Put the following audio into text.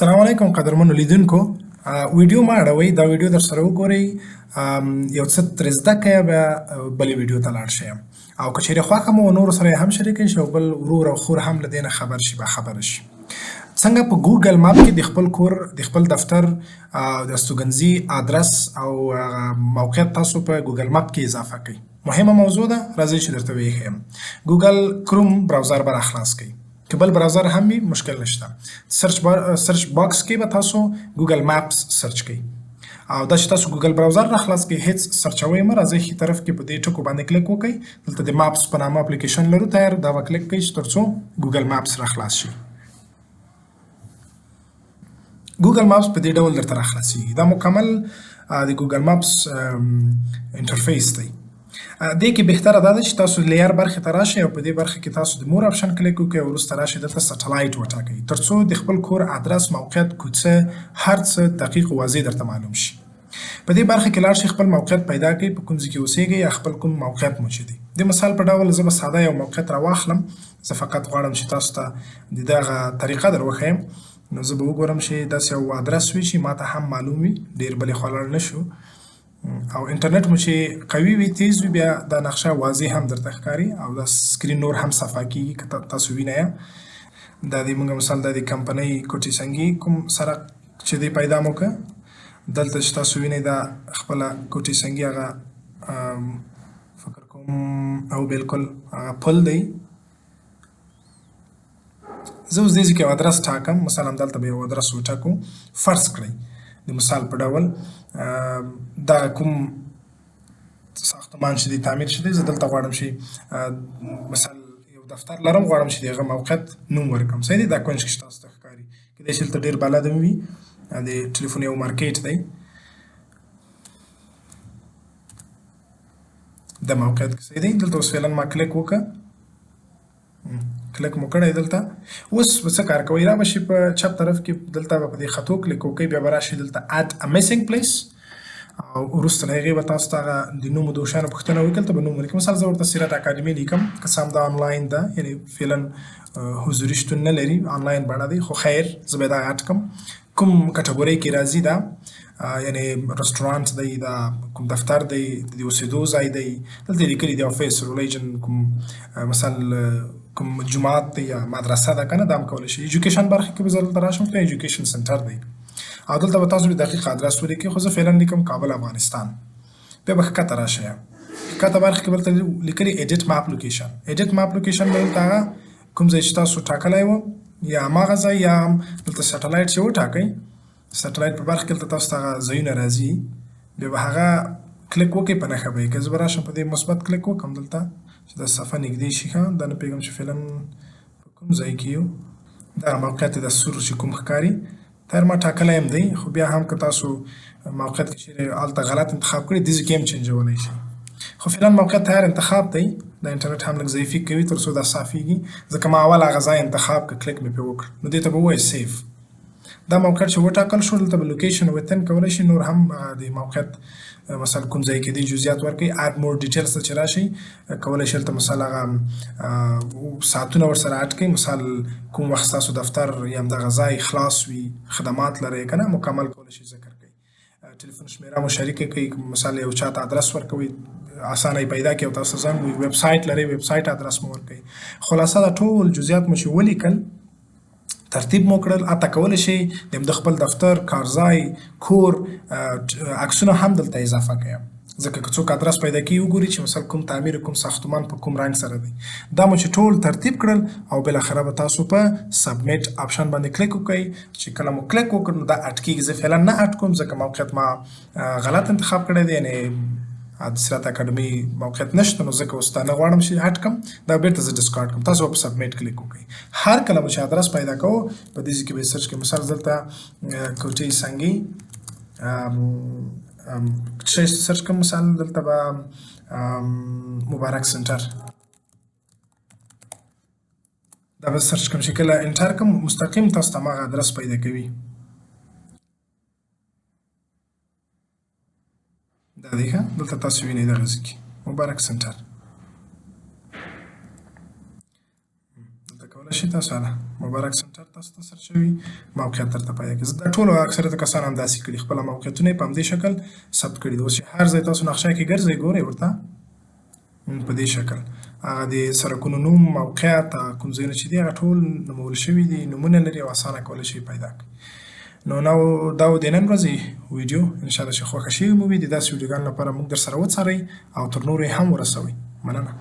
السلام علیکم قدرمنو لیدونکو ویډیو ما اړوي دا ویډیو در سره وګورئ یو څه ترې زده کړئ بیا بلې ویډیو ته لاړ شئ او که چیرې خوښه مو نورو سره یې هم شریکئ شي او بل ورور او خور هم له دې نه خبر شي باخبره شي څنګه په ګوګل ماپ کې د خپل کور د خپل دفتر د استوګنځي آدرس او موقعیت تاسو په ګوګل ماپ کې اضافه کړئ مهمه موضوع ده راځئ چې درته ویې ښیم ګوګل کروم براوزر به راخلاص کړئ که بل براوزر هم وي مشکل نشته سرچ باکس کې به تاسو ګوګل ماپس سرچ کړئ او دا چې تاسو ګوګل براوزر راخلاص کړئ هیڅ سرچوئ مه راځئ ښي طرف کې په دې ټکو باندې کلیک وکړئ دلته د ماپس په نامه اپلیکیشن لرو تیار دا به کلیک کړئ چې تر څو ګوګل ماپس راخلاص شي ګوګل ماپس په دې ډول درته راخلاصیږي دا مکمل د ګوګل ماپس انټرفیس دی دې کې بهتره دا ده چې تاسو لیر برخې ته راشئ او په دې برخه کې تاسو د مور آپشن کلیک وکړئ او وروسته راشئ دلته سټلایټ وټاکئ تر څو د خپل کور آدرس موقعیت کوڅه هر څه دقیق واضح درته معلوم شي په دې برخه کې لاړ شئ خپل موقعیت پیدا کړئ په کوم ځای کې اوسیږئ یا خپل کوم موقعیت مو چې دی د مثال په ډول زه به ساده یو موقعیت راواخلم زه فقط غواړم چې تاسو ته د دغه طریقه در وښیم نو زه به وګورم چې داسې یو آدرس وي چې ماته هم معلوم وي ډېر بلې خوا لاړ نه شو او انټرنیټ مو چې قوي وي تیز وي بیا دا نقشه واضح هم درته ښکاري او دا سکرین نور هم صفا کېږي که تاسو وینئ دا د موږ مثال دا د کمپنۍ کوټې سنګي کوم سرک چې دی پیدا مو که دلته چې تاسو وینئ دا خپله کوټې سنګي هغه فکر کوم او بالکل هغه پل دی زه اوس دې ځای کې یو ادرس ټاکم مثلا دلته به یو ادرس وټاکو فرض کړئ د مثال په ډول دا کوم ساختمان چې دی تعمیر شوی زه دلته غواړم چې مثال یو دفتر لرم غواړم چې د هغه موقعیت نوم ورکړم صحیح دی دا کونج کې تاسو ته ښکاري کیدای شي دلته ډېر بالا دم وي د ټلیفون یو مارکیټ دی د موقعیت کې صحیح دی دلته اوس فعلا ما کلیک وکړه کلیک مو کړی دلته اوس به څه کار کوئ را به شي په چپ طرف کې دلته به په دې خطو کلیک وکړئ بیا به راشئ دلته اډ ا میسنګ پلیس او وروسته له هغې به تاسو ته هغه د نومو د شیانو پوښتنه وکړي دلته به نوم ولیکم مثال زه ورته سیرت اکاډمي لیکم که څه هم دا آنلاین ده یعنې فعلا حضوري شتون نه لري آنلاین بڼه دی خو خیر زه به یې دا اډ کړم کوم کټګورۍ کې راځي دا یعنې رستورانټ دی دا کوم دفتر دی د اوسېدو ځای دی دلته یې لیکلي دی افیس ریلیجن کوم مثال کوم جماعت دی یا مدرسه ده که نه دا هم کولی شي ایجوکیشن برخه کې به زه دلته راشم که ایجوکیشن سنټر دی او دلته به تاسو دقیق آدرس ولیکئ خو زه فعلا لیکم کابل افغانستان بیا به ښکته راشئ ښکته برخه کې به دلته لیکلي ایډیټ ماپ لوکیشن ایډیټ ماپ لوکیشن به دلته هغه کوم ځای چې تاسو ټاکلی و یا هماغه ځای یا هم دلته سټلایټ چې وټاکئ سټلایټ په برخه کې دلته تاسو ته هغه ځایونه راځي بیا به هغه کلیک وکړئ په نښه به یې که زه به راشم په دې مثبت کلیک وکړم دلته چې دا صفحه نږدې شي ښه دا نه پوهېږم چې فعلا په کوم ځای کې یو دغه موقعیت د سور چې کوم ښکاري تر ما ټاکلی هم دی خو بیا هم که تاسو موقعیت کې چیرې هلته غلط انتخاب کړي دې ځای کې هم چینجولی شي خو فعلا موقعیت تیار انتخاب دی دا انټرنیټ هم لږ ضعیفي کوي تر څو دا صافېږي ځکه ما اول هغه ځای انتخاب که کلیک مې پرې وکړ نو دې ته به ووایي سیف دا موقعیت چې وټاکل شو دلته به لوکیشن وتن کولی شي نور هم د موقعیت مثلا کوم ځای کې دی جزئیات ورکړئ اډ مور ډیټیلز ته چې راشئ کولی شئ هلته مثال هغه ساعتونه ورسره اډ کړئ مثال کوم وخت ستاسو دفتر یا همدغه ځای خلاص وي خدمات لرئ که نه مکمل کولی شئ ذکر کړئ ټلیفون شمیره مو شریکه کړئ مثال یو چاته آدرس ورکوئ اسانه یې پیدا کړئ او تاسو زنګ وي ویب سایټ لرئ ویب سایټ آدرس مو ورکوئ خلاصه دا ټول جزئیات مو چې ولیکل ترتیب مو کړل اته کولی شئ د خپل دفتر کارځای کور عکسونه هم دلته اضافه کړئ ځکه که څوک آدرس پیدا کړي وګوري چې مثلا کوم تعمیر کوم ساختمان په کوم رنګ سره دی دا مو چې ټول ترتیب کړل او بالاخره به تاسو په سبمیټ آپشن باندې کلیک وکړئ چې کله مو کلیک وکړ نو دا اټ کېږي زه فعلا نه اټ کوم ځکه موقعیت ما غلط انتخاب کړی دی یعنې د سیرت اکاډمي موقعیت نشته نو ځکه اوس دا نه غواړم چې هټ کړم دا بیرته زه ډسکارډ کړم تاسو به په سبمیټ کلیک وکړئ هر کله به چې آدرس پیدا کوو په دې ځای کې به یې سرچ کړئ مثال دلته کوټې سنګي سرچ کړم مثال دلته به مبارک سنټر دا به سرچ کړم چې کله انټر کړم مستقیم تاسو ته هماغه آدرس پیدا کوي دا دی ښه دلته تاسو وینئ دغه ځای کې مبارک سنټر دلته راشي تاسو ته مبارک سنټر تاسو ته سرچ شوي موقعیت درته پیدا کړي. زه دا ټولو اکثریت کسان همداسې کړي، خپله موقعیتونه یې په همدې شکل ثبت کړي دي. اوس چې هر ځای تاسو نقشه کې ګرځئ ګورئ ورته په دې شکل هغه د سرکونو نوم، موقعیت، کوم ځایونه چې دي هغه ټول نومول شوي دي، نومونه لري او اسانه کولی شي پیدا کړي. نو دا و د نن ورځې ویډیو، انشاءالله چې خوښه شوي مو وي. د داسې ویډیوګانو لپاره موږ در سره وڅارئ او تر نورو یې هم ورسوئ. مننه.